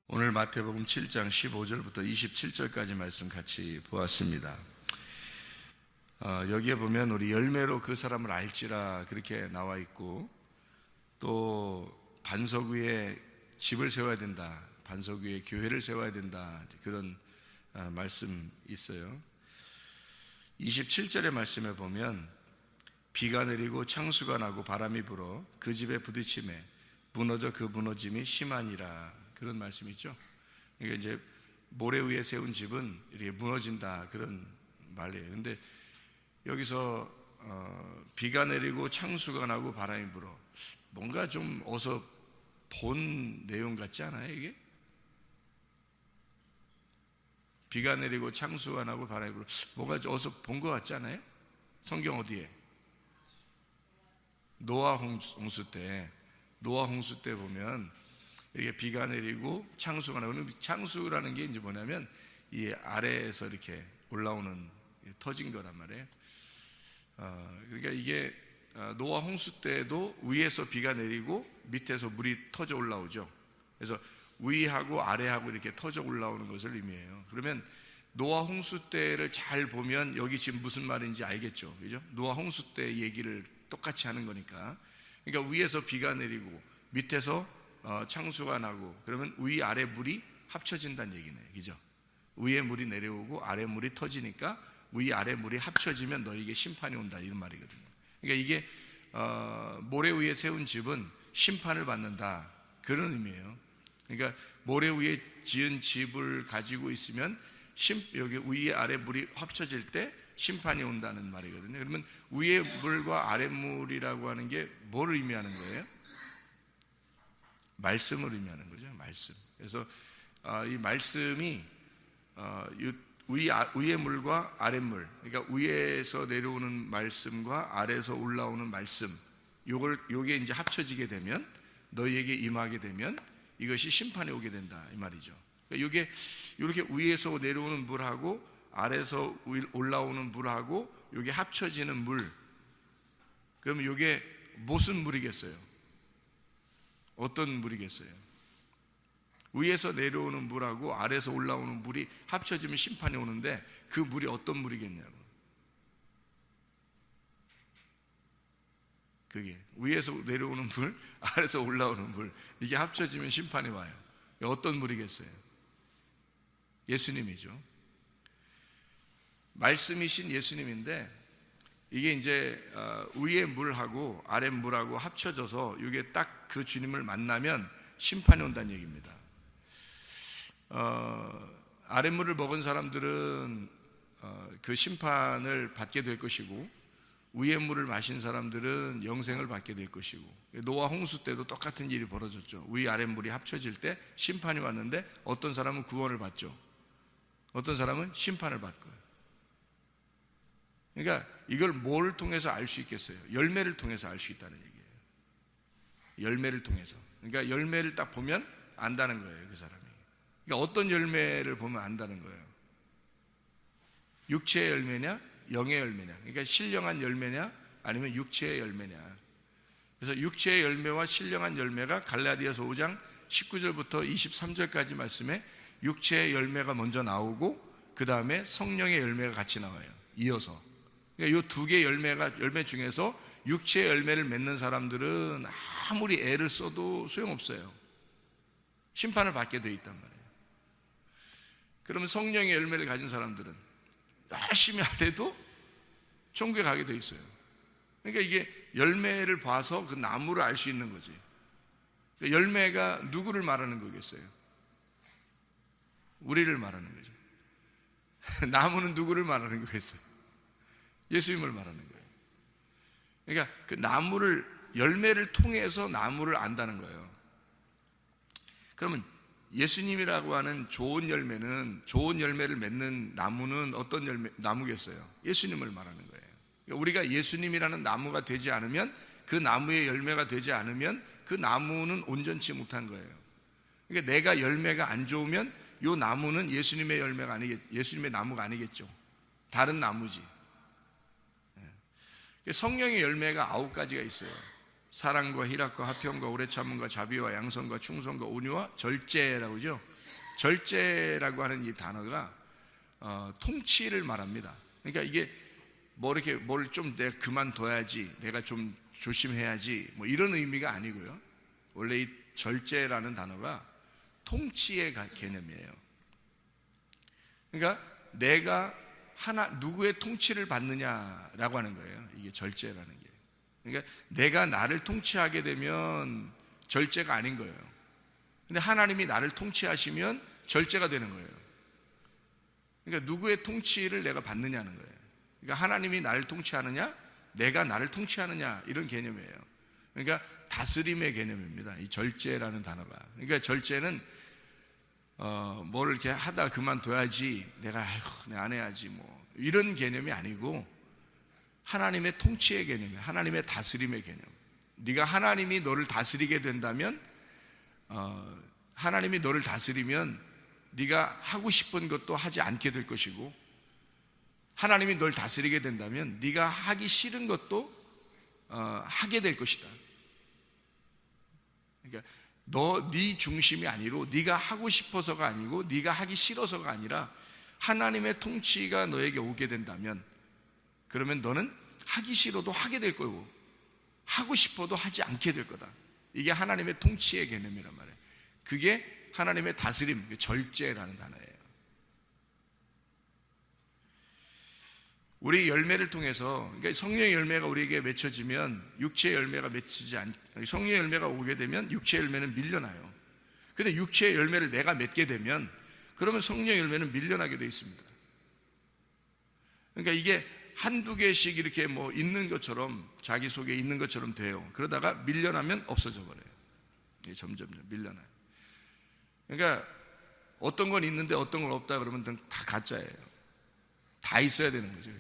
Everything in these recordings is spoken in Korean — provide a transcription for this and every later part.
오늘 마태복음 7장 15절부터 27절까지 말씀 같이 보았습니다. 여기에 보면 우리 열매로 그 사람을 알지라 그렇게 나와 있고, 또 반석 위에 집을 세워야 된다, 반석 위에 교회를 세워야 된다, 그런 말씀 있어요. 27절의 말씀에 보면 비가 내리고 창수가 나고 바람이 불어 그 집에 부딪힘에 무너져 그 무너짐이 심하니라, 그런 말씀이 있죠. 이게 이제 모래 위에 세운 집은 이렇게 무너진다, 그런 말이에요. 근데 여기서 비가 내리고 창수가 나고 바람이 불어, 뭔가 좀 어서 본 내용 같지 않아요? 이게 비가 내리고 창수가 나고 바람이 불어, 뭔가 어서 본 것 같지 않아요? 성경 어디에? 노아 홍수 때 보면 이게 비가 내리고 창수가 나고, 창수라는 게 이제 뭐냐면 이 아래에서 이렇게 올라오는, 터진 거란 말이에요. 그러니까 이게 노아 홍수 때도 위에서 비가 내리고 밑에서 물이 터져 올라오죠. 그래서 위하고 아래하고 이렇게 터져 올라오는 것을 의미해요. 그러면 노아 홍수 때를 잘 보면 여기 지금 무슨 말인지 알겠죠, 그죠? 노아 홍수 때 얘기를 똑같이 하는 거니까. 그러니까 위에서 비가 내리고 밑에서 창수가 나고, 그러면 위 아래 물이 합쳐진다는 얘기네요, 그죠? 위에 물이 내려오고 아래 물이 터지니까 위 아래 물이 합쳐지면 너에게 심판이 온다, 이런 말이거든요. 그러니까 이게 모래 위에 세운 집은 심판을 받는다, 그런 의미예요. 그러니까 모래 위에 지은 집을 가지고 있으면 여기 위에 아래 물이 합쳐질 때 심판이 온다는 말이거든요. 그러면 위에 물과 아래 물이라고 하는 게 뭘 의미하는 거예요? 말씀을 의미하는 거죠, 말씀. 그래서 이 말씀이 위의 물과 아래 물, 그러니까 위에서 내려오는 말씀과 아래에서 올라오는 말씀, 요게 이제 합쳐지게 되면, 너희에게 임하게 되면 이것이 심판이 오게 된다, 이 말이죠. 그러니까 이게 이렇게 위에서 내려오는 물하고 아래에서 올라오는 물하고 이게 합쳐지는 물, 그럼 이게 무슨 물이겠어요? 어떤 물이겠어요? 위에서 내려오는 물하고 아래에서 올라오는 물이 합쳐지면 심판이 오는데, 그 물이 어떤 물이겠냐고. 그게 위에서 내려오는 물, 아래에서 올라오는 물, 이게 합쳐지면 심판이 와요. 어떤 물이겠어요? 예수님이죠. 말씀이신 예수님인데, 이게 이제 위의 물하고 아래 물하고 합쳐져서 이게 딱 그 주님을 만나면 심판이 온다는 얘기입니다. 아랫물을 먹은 사람들은 그 심판을 받게 될 것이고, 위의 물을 마신 사람들은 영생을 받게 될 것이고, 노아 홍수 때도 똑같은 일이 벌어졌죠. 위 아랫 물이 합쳐질 때 심판이 왔는데, 어떤 사람은 구원을 받죠, 어떤 사람은 심판을 받고요. 그러니까 이걸 뭘 통해서 알 수 있겠어요? 열매를 통해서 알 수 있다는 얘기예요. 열매를 통해서. 그러니까 열매를 딱 보면 안다는 거예요, 그 사람이. 그러니까 어떤 열매를 보면 안다는 거예요? 육체의 열매냐, 영의 열매냐. 그러니까 신령한 열매냐, 아니면 육체의 열매냐. 그래서 육체의 열매와 신령한 열매가 갈라디아서 5장 19절부터 23절까지 말씀에 육체의 열매가 먼저 나오고, 그 다음에 성령의 열매가 같이 나와요, 이어서. 그러니까 이 두 개의 열매 중에서 육체의 열매를 맺는 사람들은 아무리 애를 써도 소용없어요. 심판을 받게 돼 있단 말이에요. 그러면 성령의 열매를 가진 사람들은 열심히 안 해도 천국에 가게 돼 있어요. 그러니까 이게 열매를 봐서 그 나무를 알 수 있는 거지. 그러니까 열매가 누구를 말하는 거겠어요? 우리를 말하는 거죠. 나무는 누구를 말하는 거겠어요? 예수님을 말하는 거예요. 그러니까 그 나무를, 열매를 통해서 나무를 안다는 거예요. 그러면 예수님이라고 하는 좋은 열매는, 좋은 열매를 맺는 나무는 어떤 나무겠어요? 예수님을 말하는 거예요. 그러니까 우리가 예수님이라는 나무가 되지 않으면, 그 나무의 열매가 되지 않으면 그 나무는 온전치 못한 거예요. 그러니까 내가 열매가 안 좋으면 이 나무는 예수님의 열매가 예수님의 나무가 아니겠죠. 다른 나무지. 성령의 열매가 9가지가 있어요. 사랑과 희락과 화평과 오래 참음과 자비와 양선과 충성과 온유와 절제라고 하죠. 절제라고 하는 이 단어가 통치를 말합니다. 그러니까 이게 뭐 이렇게 뭘 좀 내가 그만둬야지, 내가 좀 조심해야지, 뭐 이런 의미가 아니고요. 원래 이 절제라는 단어가 통치의 개념이에요. 그러니까 내가 누구의 통치를 받느냐라고 하는 거예요. 이게 절제라는 게. 그러니까 내가 나를 통치하게 되면 절제가 아닌 거예요. 근데 하나님이 나를 통치하시면 절제가 되는 거예요. 그러니까 누구의 통치를 내가 받느냐는 거예요. 그러니까 하나님이 나를 통치하느냐, 내가 나를 통치하느냐, 이런 개념이에요. 그러니까 다스림의 개념입니다. 이 절제라는 단어가. 그러니까 절제는 뭘 이렇게 하다 그만둬야지, 내가 안 해야지, 뭐 이런 개념이 아니고 하나님의 통치의 개념이에요. 하나님의 다스림의 개념. 네가 하나님이 너를 다스리게 된다면, 하나님이 너를 다스리면 네가 하고 싶은 것도 하지 않게 될 것이고, 하나님이 널 다스리게 된다면 네가 하기 싫은 것도 하게 될 것이다. 그러니까 네 중심이 아니고, 네가 하고 싶어서가 아니고, 네가 하기 싫어서가 아니라 하나님의 통치가 너에게 오게 된다면, 그러면 너는 하기 싫어도 하게 될 거고, 하고 싶어도 하지 않게 될 거다. 이게 하나님의 통치의 개념이란 말이에요. 그게 하나님의 다스림, 절제라는 단어예요. 우리 열매를 통해서, 그러니까 성령의 열매가 우리에게 맺혀지면 육체의 열매가 성령의 열매가 오게 되면 육체의 열매는 밀려나요. 근데 육체의 열매를 내가 맺게 되면, 그러면 성령의 열매는 밀려나게 되어 있습니다. 그러니까 이게 한두 개씩 이렇게 뭐 있는 것처럼, 자기 속에 있는 것처럼 돼요. 그러다가 밀려나면 없어져 버려요. 점점 밀려나요. 그러니까 어떤 건 있는데 어떤 건 없다 그러면 다 가짜예요. 다 있어야 되는 거죠.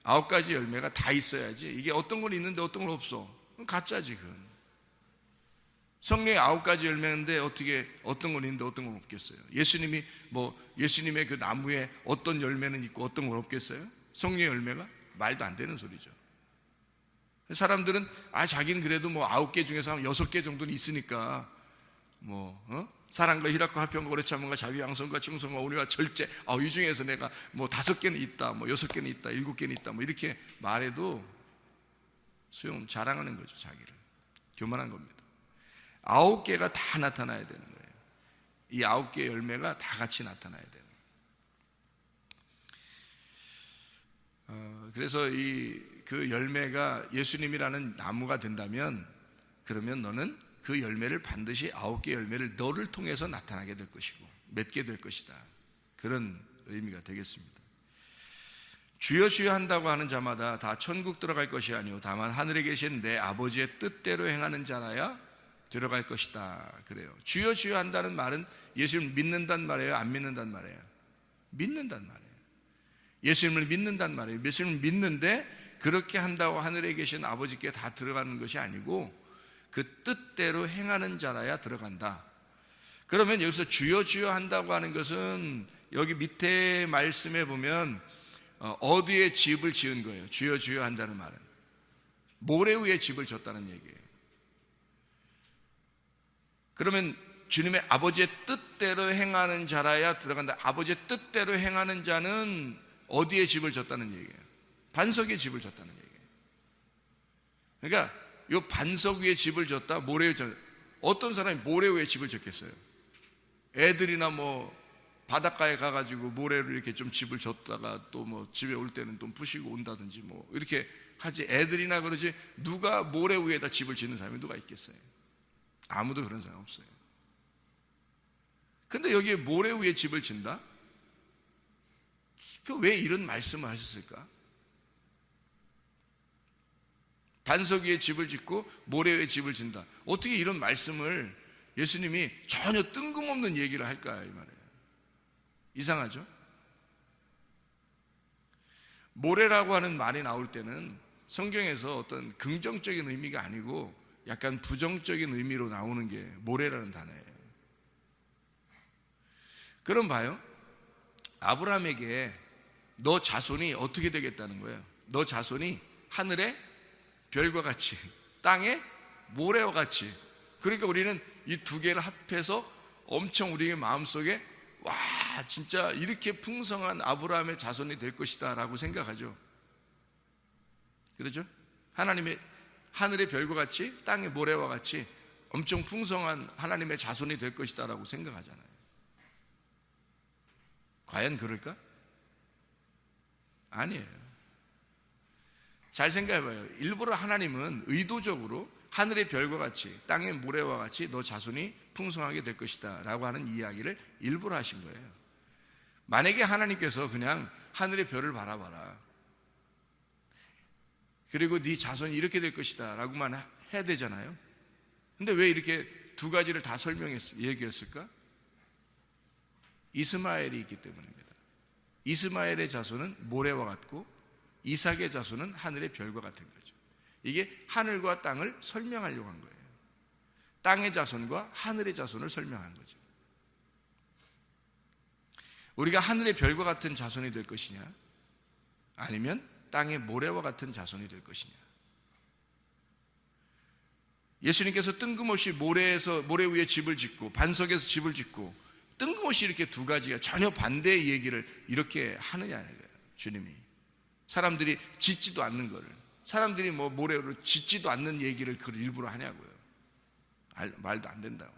9가지 열매가 다 있어야지. 이게 어떤 건 있는데 어떤 건 없어, 그럼 가짜지. 그건 성령의 9가지 열매인데 어떻게 어떤 건 있는데 어떤 건 없겠어요? 예수님의 그 나무에 어떤 열매는 있고 어떤 건 없겠어요? 성령의 열매가? 말도 안 되는 소리죠. 사람들은 자기는 그래도 뭐 9개 중에서 한 6개 정도는 있으니까 사랑과 희락과 화평과 오래 참음과 자비 양선과 충성과 온유와 절제, 이 중에서 내가 뭐 5개는 있다, 뭐 6개는 있다, 7개는 있다, 뭐 이렇게 말해도 자랑하는 거죠. 자기를 교만한 겁니다. 9개가 다 나타나야 되는 거예요. 이 9개의 열매가 다 같이 나타나야 되는 거예요. 그래서 그 열매가 예수님이라는 나무가 된다면, 그러면 너는 그 열매를 반드시 9개의 열매를 너를 통해서 나타나게 될 것이고 맺게 될 것이다. 그런 의미가 되겠습니다. 주여 주여 한다고 하는 자마다 다 천국 들어갈 것이 아니오 다만 하늘에 계신 내 아버지의 뜻대로 행하는 자라야 들어갈 것이다. 그래요. 주여 주여 한다는 말은 예수님을 믿는단 말이에요, 안 믿는단 말이에요? 믿는단 말이에요. 예수님을 믿는단 말이에요. 예수님을 믿는데 그렇게 한다고 하늘에 계신 아버지께 다 들어가는 것이 아니고 그 뜻대로 행하는 자라야 들어간다. 그러면 여기서 주여 주여 한다고 하는 것은 여기 밑에 말씀에 보면 어디에 집을 지은 거예요? 주여 주여 한다는 말은 모래 위에 집을 졌다는 얘기예요. 그러면 주님의 아버지의 뜻대로 행하는 자라야 들어간다. 아버지의 뜻대로 행하는 자는 어디에 집을 졌다는 얘기예요? 반석에 집을 졌다는 얘기예요. 그러니까 이 반석 위에 집을 졌다, 모래 위에 졌다. 어떤 사람이 모래 위에 집을 졌겠어요? 애들이나 뭐 바닷가에 가가지고 모래로 이렇게 좀 집을 졌다가 또 뭐 집에 올 때는 또 부시고 온다든지 뭐 이렇게 하지. 애들이나 그러지. 누가 모래 위에다 집을 짓는 사람이 누가 있겠어요? 아무도 그런 사람 없어요. 근데 여기에 모래 위에 집을 짓는다? 왜 이런 말씀을 하셨을까? 반석 위에 집을 짓고 모래 위에 집을 짓는다. 어떻게 이런 말씀을 예수님이 전혀 뜬금없는 얘기를 할까, 이 말이에요. 이상하죠? 모래라고 하는 말이 나올 때는 성경에서 어떤 긍정적인 의미가 아니고 약간 부정적인 의미로 나오는 게 모래라는 단어예요. 그럼 봐요. 아브라함에게 너 자손이 어떻게 되겠다는 거예요? 너 자손이 하늘의 별과 같이 땅의 모래와 같이. 그러니까 우리는 이 두 개를 합해서 엄청 우리의 마음속에 와, 진짜 이렇게 풍성한 아브라함의 자손이 될 것이다 라고 생각하죠. 그렇죠? 하나님의 하늘의 별과 같이 땅의 모래와 같이 엄청 풍성한 하나님의 자손이 될 것이다 라고 생각하잖아요. 과연 그럴까? 아니에요. 잘 생각해봐요. 일부러 하나님은 의도적으로 하늘의 별과 같이 땅의 모래와 같이 너 자손이 풍성하게 될 것이다 라고 하는 이야기를 일부러 하신 거예요. 만약에 하나님께서 그냥 하늘의 별을 바라봐라, 그리고 네 자손이 이렇게 될 것이다 라고만 해야 되잖아요. 근데 왜 이렇게 두 가지를 다 얘기했을까? 이스마엘이 있기 때문입니다. 이스마엘의 자손은 모래와 같고 이삭의 자손은 하늘의 별과 같은 거죠. 이게 하늘과 땅을 설명하려고 한 거예요. 땅의 자손과 하늘의 자손을 설명한 거죠. 우리가 하늘의 별과 같은 자손이 될 것이냐, 아니면 땅의 모래와 같은 자손이 될 것이냐. 예수님께서 뜬금없이 모래 위에 집을 짓고 반석에서 집을 짓고 뜬금없이 이렇게 두 가지가 전혀 반대의 얘기를 이렇게 하느냐 이거예요. 주님이 사람들이 짓지도 않는 거를, 사람들이 뭐 모래로 짓지도 않는 얘기를 그걸 일부러 하냐고요. 말도 안 된다고.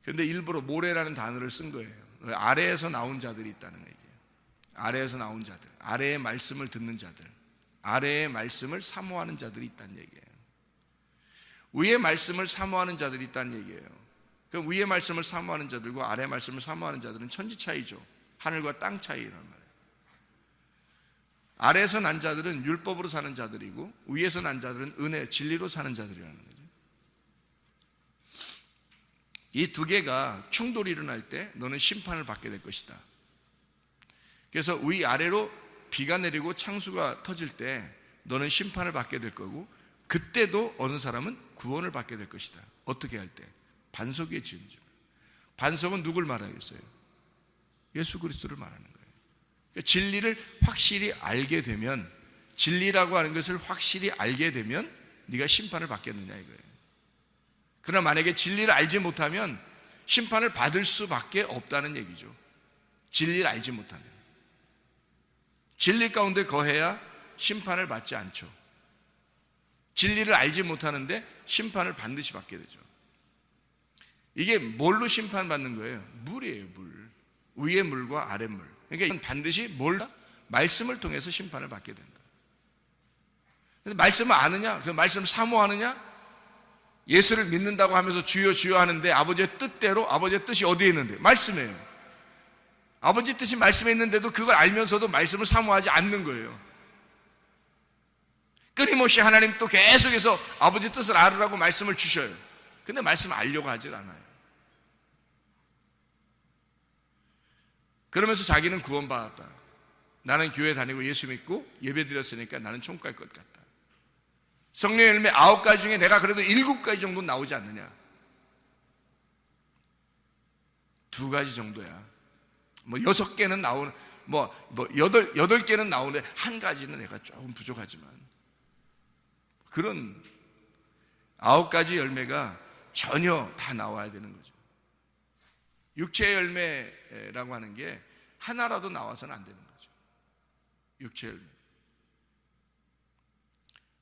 그런데 일부러 모래라는 단어를 쓴 거예요. 아래에서 나온 자들이 있다는 얘기예요. 아래에서 나온 자들, 아래의 말씀을 듣는 자들, 아래의 말씀을 사모하는 자들이 있다는 얘기예요. 위의 말씀을 사모하는 자들이 있다는 얘기예요. 그럼 위의 말씀을 사모하는 자들과 아래의 말씀을 사모하는 자들은 천지 차이죠. 하늘과 땅 차이란 말이에요. 아래에서 난 자들은 율법으로 사는 자들이고 위에서 난 자들은 은혜, 진리로 사는 자들이라는 거죠. 이 두 개가 충돌이 일어날 때 너는 심판을 받게 될 것이다. 그래서 위아래로 비가 내리고 창수가 터질 때 너는 심판을 받게 될 거고, 그때도 어느 사람은 구원을 받게 될 것이다. 어떻게 할 때? 반석 위에 지은 집. 반석은 누굴 말하겠어요? 예수 그리스도를 말하는 거예요. 그러니까 진리를 확실히 알게 되면, 진리라고 하는 것을 확실히 알게 되면 네가 심판을 받겠느냐 이거예요. 그러나 만약에 진리를 알지 못하면 심판을 받을 수밖에 없다는 얘기죠. 진리를 알지 못하면. 진리 가운데 거해야 심판을 받지 않죠. 진리를 알지 못하는데 심판을 반드시 받게 되죠. 이게 뭘로 심판받는 거예요? 물이에요, 물. 위의 물과 아래 물. 그러니까 이건 반드시 말씀을 통해서 심판을 받게 된다. 근데 말씀을 아느냐? 그 말씀을 사모하느냐? 예수를 믿는다고 하면서 주여 주여 하는데 아버지의 뜻대로, 아버지의 뜻이 어디에 있는데? 말씀이에요. 아버지 뜻이 말씀에 있는데도 그걸 알면서도 말씀을 사모하지 않는 거예요. 끊임없이 하나님 또 계속해서 아버지 뜻을 알으라고 말씀을 주셔요. 근데 말씀을 알려고 하질 않아요. 그러면서 자기는 구원받았다. 나는 교회 다니고 예수 믿고 예배 드렸으니까 나는 천국 갈 것 같다. 성령의 열매 9가지 중에 내가 그래도 7가지 정도 나오지 않느냐. 2가지 정도야. 뭐 6개는 나오는, 뭐 8개는 나오는데 1가지는 내가 조금 부족하지만, 그런 9가지 열매가 전혀 다 나와야 되는 거죠. 육체의 열매라고 하는 게 하나라도 나와서는 안 되는 거죠. 육체의 열매.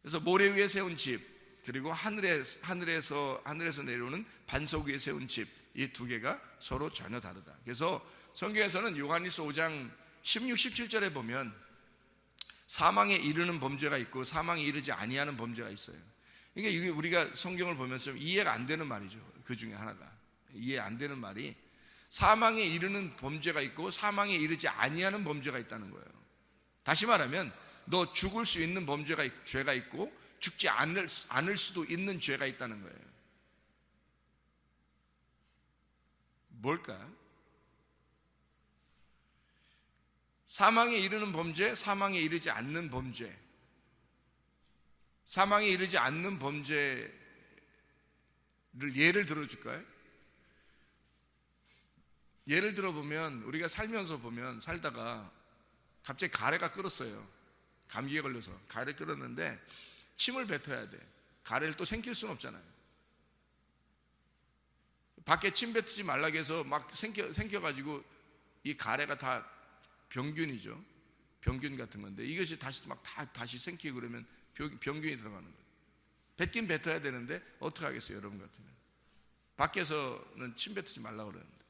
그래서 모래 위에 세운 집, 그리고 하늘에서 내려오는 반석 위에 세운 집, 이 두 개가 서로 전혀 다르다. 그래서 성경에서는 요한일서 5장 16, 17절에 보면 사망에 이르는 범죄가 있고 사망에 이르지 아니하는 범죄가 있어요. 그러니까 이게 우리가 성경을 보면서 좀 이해가 안 되는 말이죠. 그 중에 하나가 이해 안 되는 말이, 사망에 이르는 범죄가 있고 사망에 이르지 아니하는 범죄가 있다는 거예요. 다시 말하면 너 죽을 수 있는 죄가 있고 죽지 않을 수도 있는 죄가 있다는 거예요. 뭘까요? 사망에 이르는 범죄, 사망에 이르지 않는 범죄. 사망에 이르지 않는 범죄를 예를 들어줄까요? 예를 들어보면 우리가 살다가 갑자기 가래가 끓었어요. 감기에 걸려서 가래 끓었는데 침을 뱉어야 돼. 가래를 또 생길 수는 없잖아요. 밖에 침 뱉지 말라고 해서 막 생겨가지고 이 가래가 다 병균이죠. 병균 같은 건데 이것이 다시 생기고 그러면 병균이 들어가는 거예요. 뱉긴 뱉어야 되는데 어떻게 하겠어요, 여러분 같으면. 밖에서는 침 뱉지 말라고 그러는데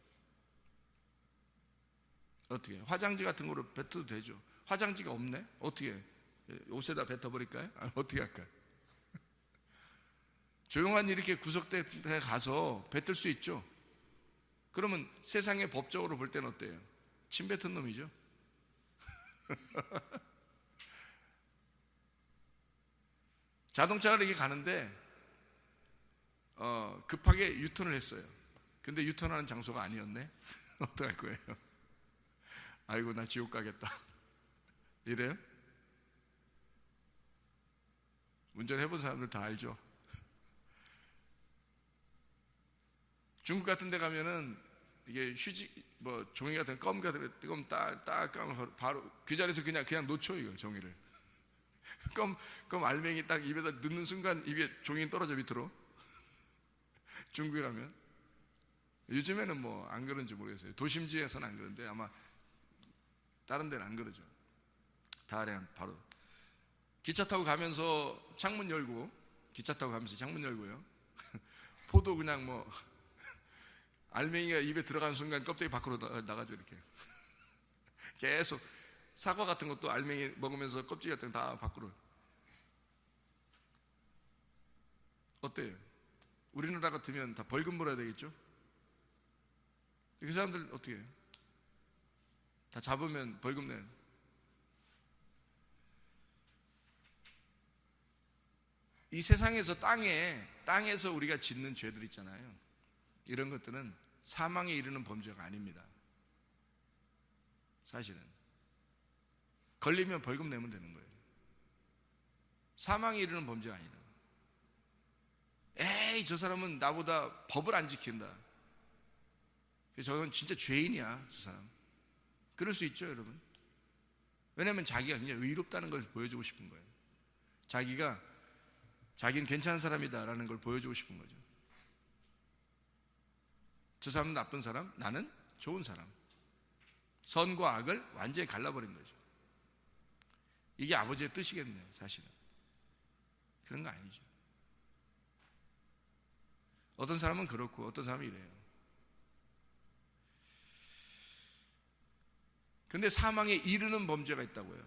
어떻게 해요? 화장지 같은 거로 뱉어도 되죠. 화장지가 없네? 어떻게 해요? 옷에다 뱉어버릴까요? 어떻게 할까요? 조용한 이렇게 구석대 가서 뱉을 수 있죠. 그러면 세상의 법적으로 볼 때는 어때요? 침 뱉은 놈이죠. 자동차가 이렇게 가는데 급하게 유턴을 했어요. 근데 유턴하는 장소가 아니었네. 어떡할 거예요? 아이고 나 지옥 가겠다 이래요? 운전해본 사람들 다 알죠. 중국 같은 데 가면은 이게 휴지 종이 같은 껌 같은 껌 딱 까면 바로 그 자리에서 그냥 놓쳐. 이거 종이를 껌 알맹이 딱 입에다 넣는 순간 입에 종이 떨어져 밑으로. 중국에 가면 요즘에는 안 그런지 모르겠어요. 도심지에서는 안 그런데 아마 다른 데는 안 그러죠. 다 그냥 바로 기차 타고 가면서 창문 열고요. 포도 그냥 알맹이가 입에 들어가는 순간 껍데기 밖으로 나가죠. 이렇게 계속 사과 같은 것도 알맹이 먹으면서 껍데기 같은 거 다 밖으로. 어때요? 우리나라 같으면 다 벌금 물어야 되겠죠? 그 사람들 어떻게 해요? 다 잡으면 벌금 내는. 이 세상에서 땅에서 우리가 짓는 죄들 있잖아요. 이런 것들은 사망에 이르는 범죄가 아닙니다. 사실은 걸리면 벌금 내면 되는 거예요. 사망에 이르는 범죄가 아니라. 에이 저 사람은 나보다 법을 안 지킨다. 저건 진짜 죄인이야 저 사람. 그럴 수 있죠 여러분. 왜냐하면 자기가 그냥 의롭다는 걸 보여주고 싶은 거예요. 자기는 괜찮은 사람이다라는 걸 보여주고 싶은 거죠. 저 사람은 나쁜 사람, 나는 좋은 사람. 선과 악을 완전히 갈라버린 거죠. 이게 아버지의 뜻이겠네요 사실은. 그런 거 아니죠. 어떤 사람은 그렇고 어떤 사람은 이래요. 근데 사망에 이르는 범죄가 있다고요.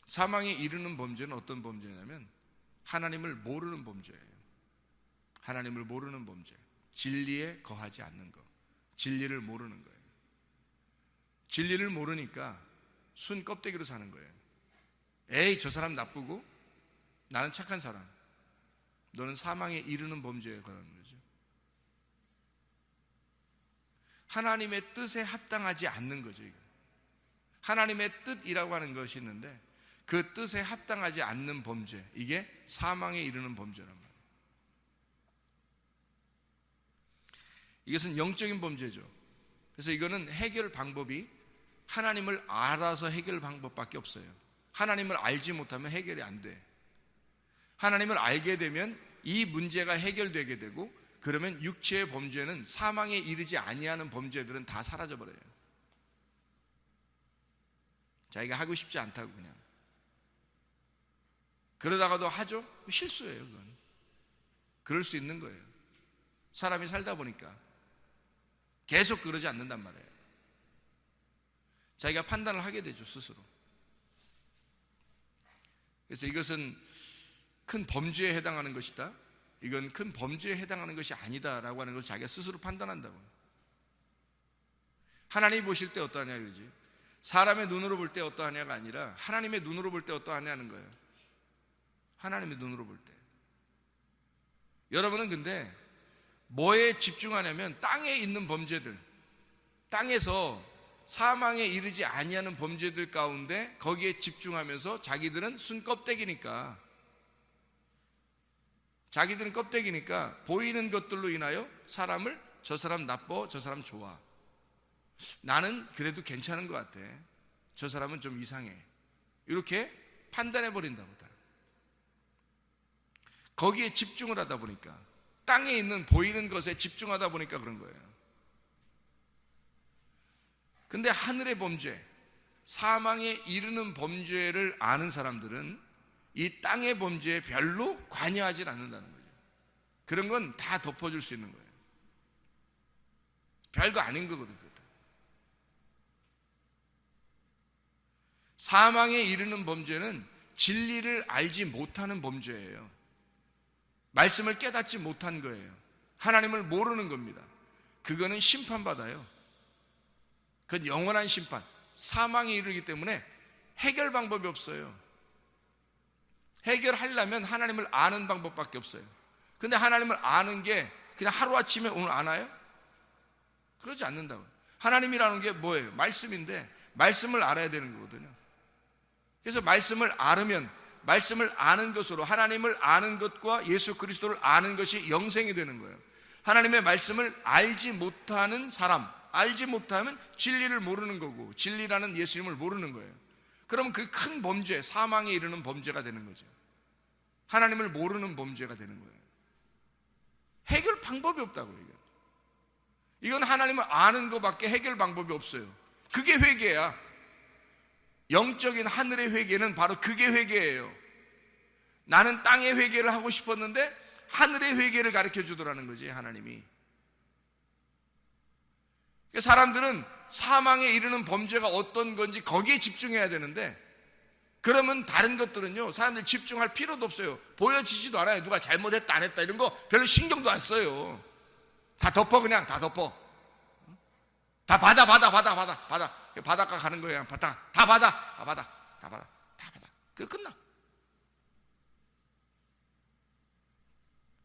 사망에 이르는 범죄는 어떤 범죄냐면 하나님을 모르는 범죄예요. 하나님을 모르는 범죄. 진리에 거하지 않는 것. 진리를 모르는 거예요. 진리를 모르니까 순 껍데기로 사는 거예요. 에이 저 사람 나쁘고 나는 착한 사람. 너는 사망에 이르는 범죄에 관한 거죠. 하나님의 뜻에 합당하지 않는 거죠. 이거. 하나님의 뜻이라고 하는 것이 있는데 그 뜻에 합당하지 않는 범죄, 이게 사망에 이르는 범죄란 말이에요. 이것은 영적인 범죄죠. 그래서 이거는 해결 방법이 하나님을 알아서 해결 방법밖에 없어요. 하나님을 알지 못하면 해결이 안 돼. 하나님을 알게 되면 이 문제가 해결되게 되고, 그러면 육체의 범죄는, 사망에 이르지 아니하는 범죄들은 다 사라져 버려요. 자기가 하고 싶지 않다고 그냥 그러다가도 하죠? 실수예요. 그건 그럴 수 있는 거예요. 사람이 살다 보니까 계속 그러지 않는단 말이에요. 자기가 판단을 하게 되죠, 스스로. 그래서 이것은 큰 범죄에 해당하는 것이다, 이건 큰 범죄에 해당하는 것이 아니다라고 하는 것을 자기가 스스로 판단한다고요. 하나님이 보실 때 어떠하냐 이거지. 사람의 눈으로 볼 때 어떠하냐가 아니라 하나님의 눈으로 볼 때 어떠하냐는 거예요. 하나님의 눈으로 볼 때. 여러분은 근데 뭐에 집중하냐면 땅에 있는 범죄들, 땅에서 사망에 이르지 아니하는 범죄들 가운데 거기에 집중하면서 자기들은 순 껍데기니까, 자기들은 껍데기니까 보이는 것들로 인하여 사람을, 저 사람 나빠, 저 사람 좋아, 나는 그래도 괜찮은 것 같아, 저 사람은 좀 이상해, 이렇게 판단해 버린다 보다. 거기에 집중을 하다 보니까, 땅에 있는 보이는 것에 집중하다 보니까 그런 거예요. 근데 하늘의 범죄, 사망에 이르는 범죄를 아는 사람들은 이 땅의 범죄에 별로 관여하지 않는다는 거죠. 그런 건 다 덮어줄 수 있는 거예요. 별거 아닌 거거든요. 사망에 이르는 범죄는 진리를 알지 못하는 범죄예요. 말씀을 깨닫지 못한 거예요. 하나님을 모르는 겁니다. 그거는 심판받아요. 그건 영원한 심판, 사망에 이르기 때문에 해결 방법이 없어요. 해결하려면 하나님을 아는 방법밖에 없어요. 근데 하나님을 아는 게 그냥 하루아침에 오늘 아나요? 그러지 않는다고요. 하나님이라는 게 뭐예요? 말씀인데 말씀을 알아야 되는 거거든요. 그래서 말씀을 알으면 말씀을 아는 것으로 하나님을 아는 것과 예수 그리스도를 아는 것이 영생이 되는 거예요. 하나님의 말씀을 알지 못하는 사람, 알지 못하면 진리를 모르는 거고, 진리라는 예수님을 모르는 거예요. 그러면 그 큰 범죄, 사망에 이르는 범죄가 되는 거죠. 하나님을 모르는 범죄가 되는 거예요. 해결 방법이 없다고요. 이건 하나님을 아는 것밖에 해결 방법이 없어요. 그게 회개야. 영적인 하늘의 회개는 바로 그게 회개예요. 나는 땅의 회개를 하고 싶었는데 하늘의 회개를 가르쳐 주더라는 거지, 하나님이. 사람들은 사망에 이르는 범죄가 어떤 건지 거기에 집중해야 되는데, 그러면 다른 것들은요, 사람들 집중할 필요도 없어요. 보여지지도 않아요. 누가 잘못했다 안 했다 이런 거 별로 신경도 안 써요. 다 덮어, 그냥 다 덮어. 다 받아. 바닷가 가는 거예요. 다 받아. 그게 끝나.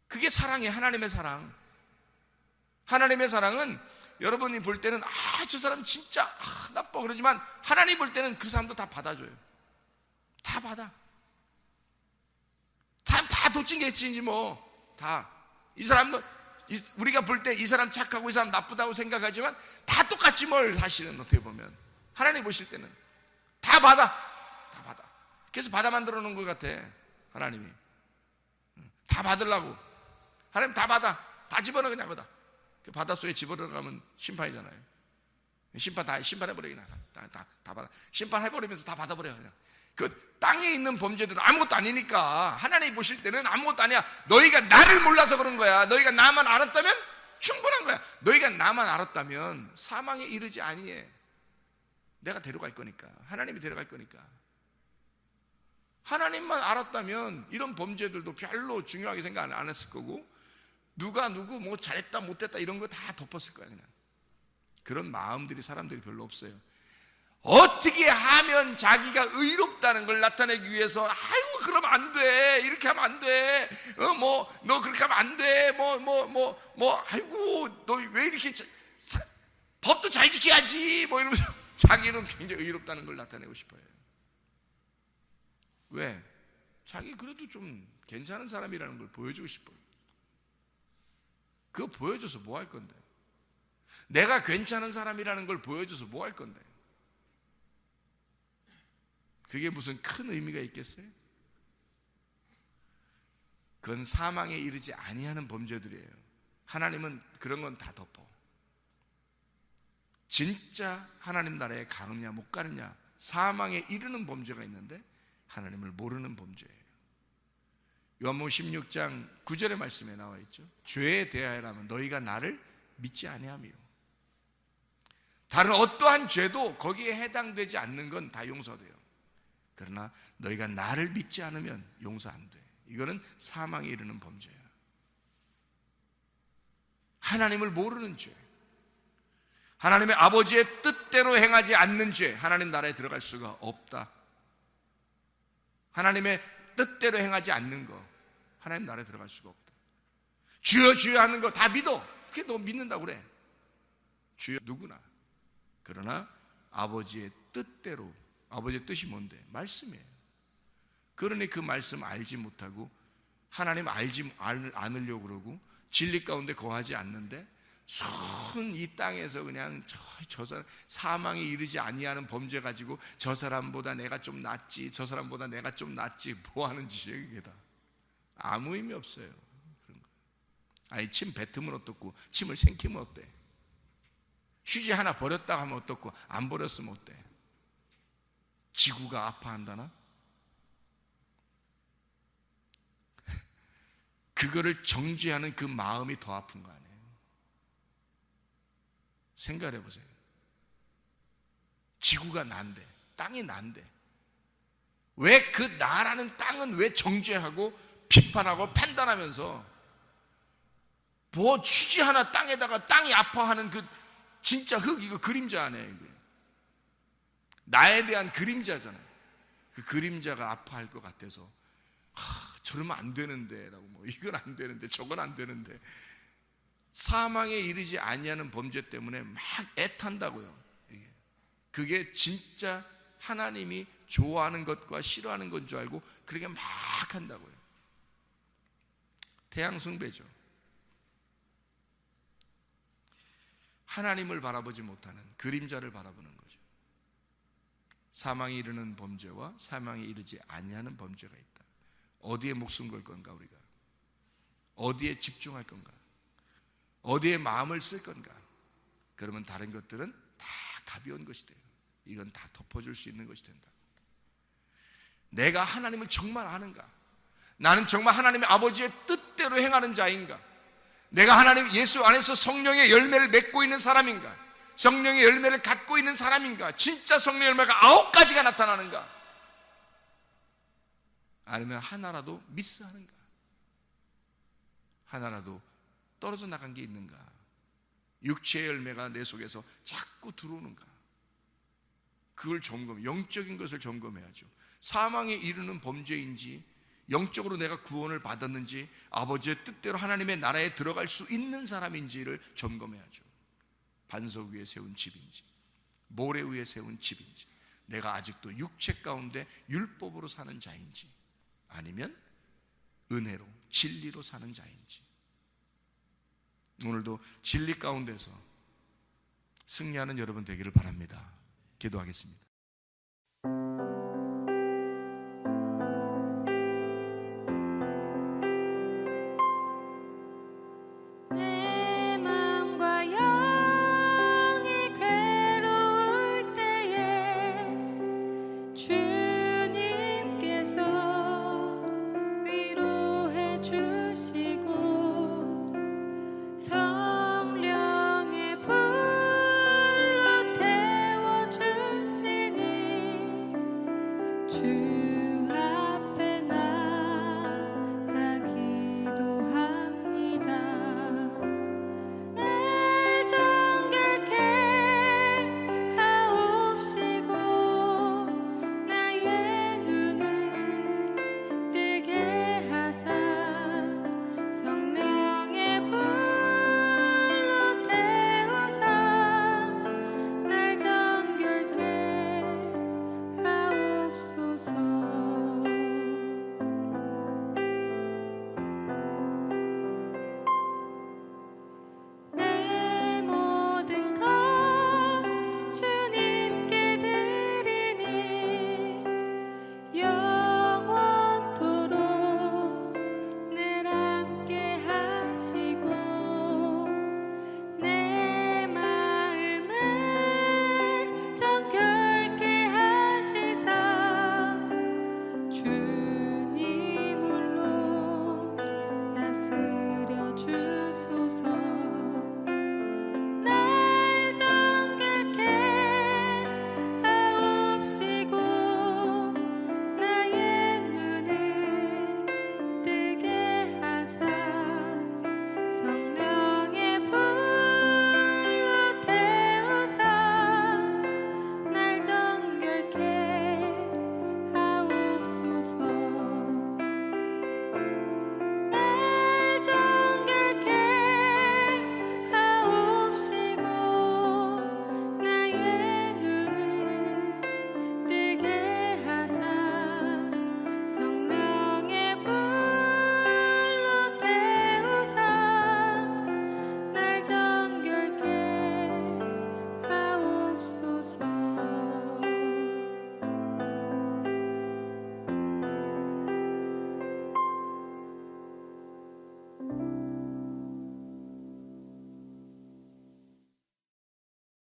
그게 사랑이에요. 하나님의 사랑. 하나님의 사랑은 여러분이 볼 때는 저 사람 진짜 나빠 그러지만, 하나님 볼 때는 그 사람도 다 받아줘요. 다 받아. 다 도찐개찐이지 뭐. 다. 이 사람도 우리가 볼 때 이 사람 착하고 이 사람 나쁘다고 생각하지만 다 똑같지 뭘. 사실은 어떻게 보면 하나님 보실 때는 다 받아. 그래서 받아 만들어 놓은 것 같아. 하나님이 다 받으려고. 하나님 다 받아. 다 집어넣어. 그냥 받아. 그 바닷속에 집어넣어가면 심판이잖아요. 심판해버려. 그냥 다 받아. 심판해버리면서 다 받아버려. 그냥 그 땅에 있는 범죄들은 아무것도 아니니까 하나님 보실 때는 아무것도 아니야. 너희가 나를 몰라서 그런 거야. 너희가 나만 알았다면 충분한 거야. 너희가 나만 알았다면 사망에 이르지 아니해. 내가 데려갈 거니까. 하나님이 데려갈 거니까. 하나님만 알았다면 이런 범죄들도 별로 중요하게 생각 안 했을 거고, 누가 누구 뭐 잘했다 못했다 이런 거 다 덮었을 거야. 그냥 그런 마음들이 사람들이 별로 없어요. 어떻게 하면 자기가 의롭다는 걸 나타내기 위해서, 아이고 그러면 안 돼, 이렇게 하면 안 돼, 너 그렇게 하면 안 돼, 아이고 너 왜 이렇게 법도 잘 지켜야지 이러면서 자기는 굉장히 의롭다는 걸 나타내고 싶어요. 왜? 자기 그래도 좀 괜찮은 사람이라는 걸 보여주고 싶어요. 그거 보여줘서 뭐 할 건데? 내가 괜찮은 사람이라는 걸 보여줘서 뭐 할 건데? 그게 무슨 큰 의미가 있겠어요? 그건 사망에 이르지 아니하는 범죄들이에요. 하나님은 그런 건 다 덮어. 진짜 하나님 나라에 가느냐 못 가느냐, 사망에 이르는 범죄가 있는데 하나님을 모르는 범죄예요. 요한복음 16장 9절의 말씀에 나와 있죠. 죄에 대하여라면 너희가 나를 믿지 아니하며. 다른 어떠한 죄도 거기에 해당되지 않는 건 다 용서돼요. 그러나 너희가 나를 믿지 않으면 용서 안 돼. 이거는 사망에 이르는 범죄야. 하나님을 모르는 죄, 하나님의 아버지의 뜻대로 행하지 않는 죄, 하나님 나라에 들어갈 수가 없다. 하나님의 뜻대로 행하지 않는 거, 하나님 나라에 들어갈 수가 없다. 주여 주여 하는 거 다 믿어. 그게 너 믿는다고 그래. 주여 누구나. 그러나 아버지의 뜻대로, 아버지의 뜻이 뭔데? 말씀이에요. 그러니 그 말씀 알지 못하고 하나님 알지 않으려고 그러고 진리 가운데 거하지 않는데 순 이 땅에서 그냥 저 사람 사망에 이르지 아니하는 범죄 가지고 저 사람보다 내가 좀 낫지, 저 사람보다 내가 좀 낫지, 뭐 하는 짓이에요 이게 다. 아무 의미 없어요. 그런 거. 아니 침 뱉으면 어떻고 침을 생기면 어때? 휴지 하나 버렸다 하면 어떻고 안 버렸으면 어때? 지구가 아파한다나? 그거를 정죄하는 그 마음이 더 아픈 거 아니에요? 생각해 보세요. 지구가 난데, 땅이 난데, 왜 그 나라는 땅은 왜 정죄하고 비판하고 판단하면서 뭐 휴지 하나 땅에다가 땅이 아파하는 그 진짜 흙, 이거 그림자 아니에요? 이게 나에 대한 그림자잖아요. 그 그림자가 아파할 것 같아서 저러면 안 되는데 라고, 뭐 이건 안 되는데 저건 안 되는데, 사망에 이르지 아니하는 범죄 때문에 막 애탄다고요. 그게 진짜 하나님이 좋아하는 것과 싫어하는 건 줄 알고 그렇게 막 한다고요. 태양 숭배죠. 하나님을 바라보지 못하는 그림자를 바라보는 거죠. 사망에 이르는 범죄와 사망에 이르지 아니하는 범죄가 있다. 어디에 목숨 걸 건가 우리가? 어디에 집중할 건가? 어디에 마음을 쓸 건가? 그러면 다른 것들은 다 가벼운 것이 돼요. 이건 다 덮어줄 수 있는 것이 된다. 내가 하나님을 정말 아는가? 나는 정말 하나님의 아버지의 뜻대로 행하는 자인가? 내가 하나님 예수 안에서 성령의 열매를 맺고 있는 사람인가? 성령의 열매를 갖고 있는 사람인가? 진짜 성령의 열매가 9가지가 나타나는가? 아니면 하나라도 미스하는가? 하나라도 떨어져 나간 게 있는가? 육체의 열매가 내 속에서 자꾸 들어오는가? 그걸 영적인 것을 점검해야죠. 사망에 이르는 범죄인지 영적으로 내가 구원을 받았는지 아버지의 뜻대로 하나님의 나라에 들어갈 수 있는 사람인지를 점검해야죠. 반석 위에 세운 집인지 모래 위에 세운 집인지, 내가 아직도 육체 가운데 율법으로 사는 자인지 아니면 은혜로 진리로 사는 자인지. 오늘도 진리 가운데서 승리하는 여러분 되기를 바랍니다. 기도하겠습니다.